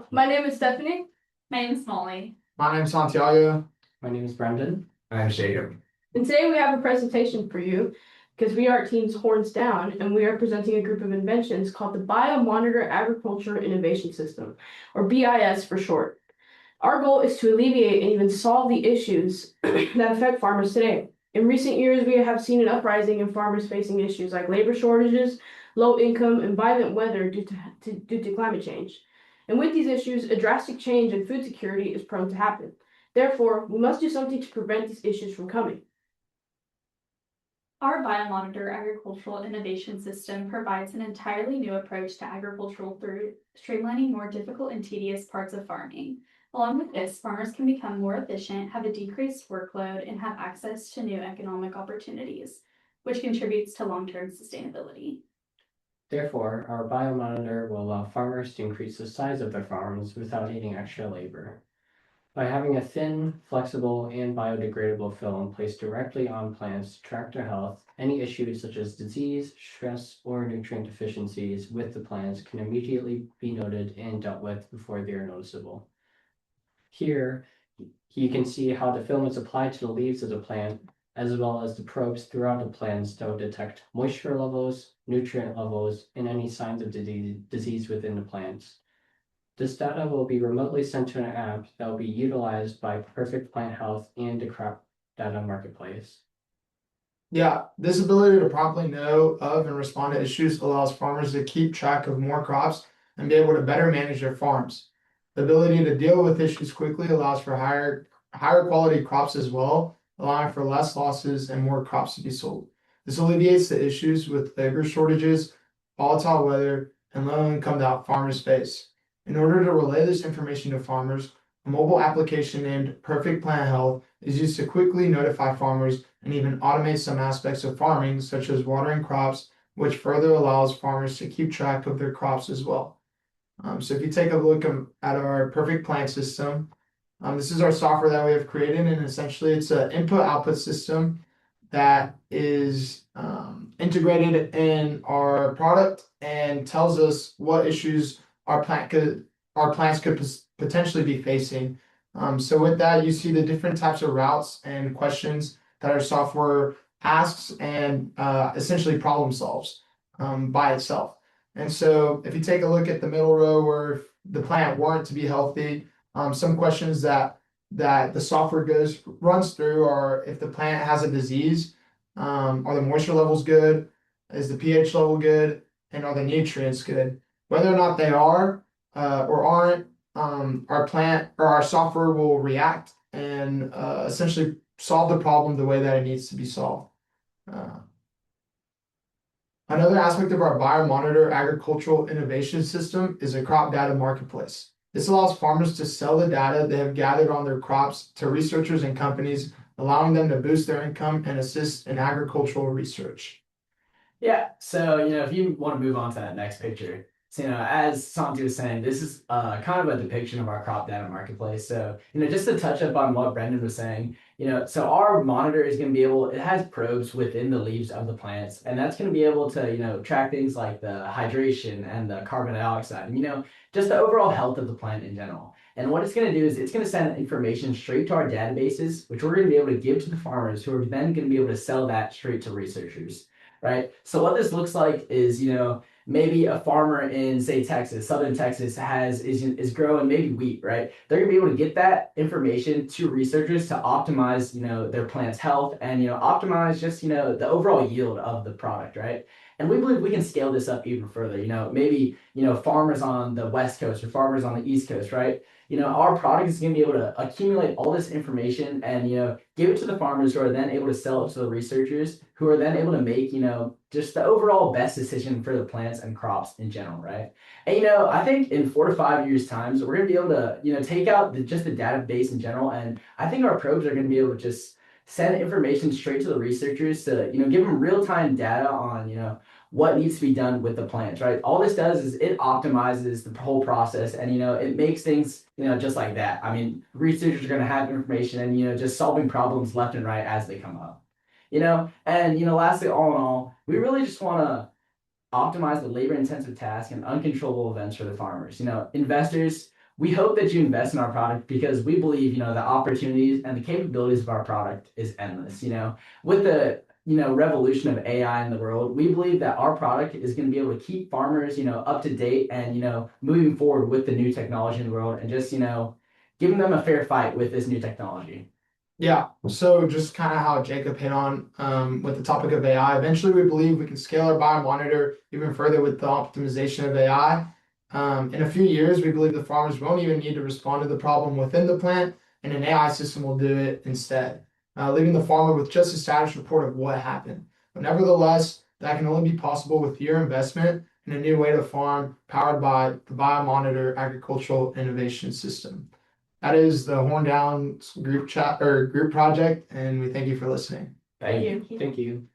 Hello, my name is Stephanie. My name is Mollie. My name's Santiago. My name is Brendon. I'm Jacob. And today we have a presentation for you because we are Teams Horns Down, and we are presenting a group of inventions called the Biomonitor Agriculture Innovation System, or BIS for short. Our goal is to alleviate and even solve the issues that affect farmers today. In recent years, we have seen an uprising in farmers facing issues like labor shortages, low income, and violent weather due to climate change. And with these issues, a drastic change in food security is prone to happen. Therefore, we must do something to prevent these issues from coming. Our Biomonitor Agricultural Innovation System provides an entirely new approach to agricultural through streamlining more difficult and tedious parts of farming. Along with this, farmers can become more efficient, have a decreased workload, and have access to new economic opportunities, which contributes to long-term sustainability. Therefore, our biomonitor will allow farmers to increase the size of their farms without needing extra labor. By having a thin, flexible, and biodegradable film placed directly on plants to track their health, any issues such as disease, stress, or nutrient deficiencies with the plants can immediately be noted and dealt with before they are noticeable. Here, you can see how the film is applied to the leaves of the plant, as well as the probes throughout the plants that will detect moisture levels, nutrient levels, and any signs of disease within the plants. This data will be remotely sent to an app that will be utilized by Perfect Plant Health and the Crop Data Marketplace. Yeah, this ability to promptly know of and respond to issues allows farmers to keep track of more crops and be able to better manage their farms. The ability to deal with issues quickly allows for higher quality crops as well, allowing for less losses and more crops to be sold. This alleviates the issues with labor shortages, volatile weather, and low income that farmers face. In order to relay this information to farmers, a mobile application named Perfect Plant Health is used to quickly notify farmers and even automate some aspects of farming, such as watering crops, which further allows farmers to keep track of their crops as well. So if you take a look at our Perfect Plant system, this is our software that we have created, and essentially it's an input-output system that is integrated in our product and tells us what issues our plants could potentially be facing. So with that, you see the different types of routes and questions that our software asks and essentially problem solves by itself. And so if you take a look at the middle row where the plant weren't to be healthy, some questions that the software runs through are if the plant has a disease, are the moisture levels good, is the pH level good, and are the nutrients good? Whether or not they are or aren't, our software will react and essentially solve the problem the way that it needs to be solved. Another aspect of our Biomonitor Agricultural Innovation System is a crop data marketplace. This allows farmers to sell the data they have gathered on their crops to researchers and companies, allowing them to boost their income and assist in agricultural research. Yeah, so if you want to move on to that next picture, so as Santi was saying, this is kind of a depiction of our crop data marketplace. So just to touch up on what Brendon was saying, so our monitor is going to be it has probes within the leaves of the plants, and that's going to be able to track things like the hydration and the carbon dioxide, and just the overall health of the plant in general. And what it's going to do is it's going to send information straight to our databases, which we're going to be able to give to the farmers, who are then going to be able to sell that straight to researchers. Right. So what this looks like is, maybe a farmer in, say, Texas, southern Texas is growing maybe wheat, right? They're gonna be able to get that information to researchers to optimize, their plant's health and optimize just the overall yield of the product, right? And we believe we can scale this up even further. Maybe farmers on the West Coast or farmers on the East Coast, right? Our product is going to be able to accumulate all this information and, give it to the farmers, who are then able to sell it to the researchers, who are then able to make, just the overall best decision for the plants and crops in general, right? And, I think in 4 to 5 years' time, so we're going to be able to, take out just the database in general. And I think our probes are going to be able to just send information straight to the researchers to, give them real-time data on, what needs to be done with the plants, right? All this does is it optimizes the whole process, and it makes things just like that. I mean, researchers are going to have information and just solving problems left and right as they come up. And lastly, all in all, we really just want to optimize the labor intensive task and uncontrollable events for the farmers. Investors we hope that you invest in our product because we believe, the opportunities and the capabilities of our product is endless. With the revolution of AI in the world, we believe that our product is going to be able to keep farmers, up to date and moving forward with the new technology in the world and just giving them a fair fight with this new technology. Yeah, so just kind of how Jacob hit on with the topic of AI. Eventually, we believe we can scale our biomonitor even further with the optimization of AI. In a few years, we believe the farmers won't even need to respond to the problem within the plant, and an AI system will do it instead, leaving the farmer with just a status report of what happened. But nevertheless, that can only be possible with your investment in a new way to farm powered by the Biomonitor Agricultural Innovation System. That is the Horn Down group chat or group project, and we thank you for listening. Thank you. Thank you.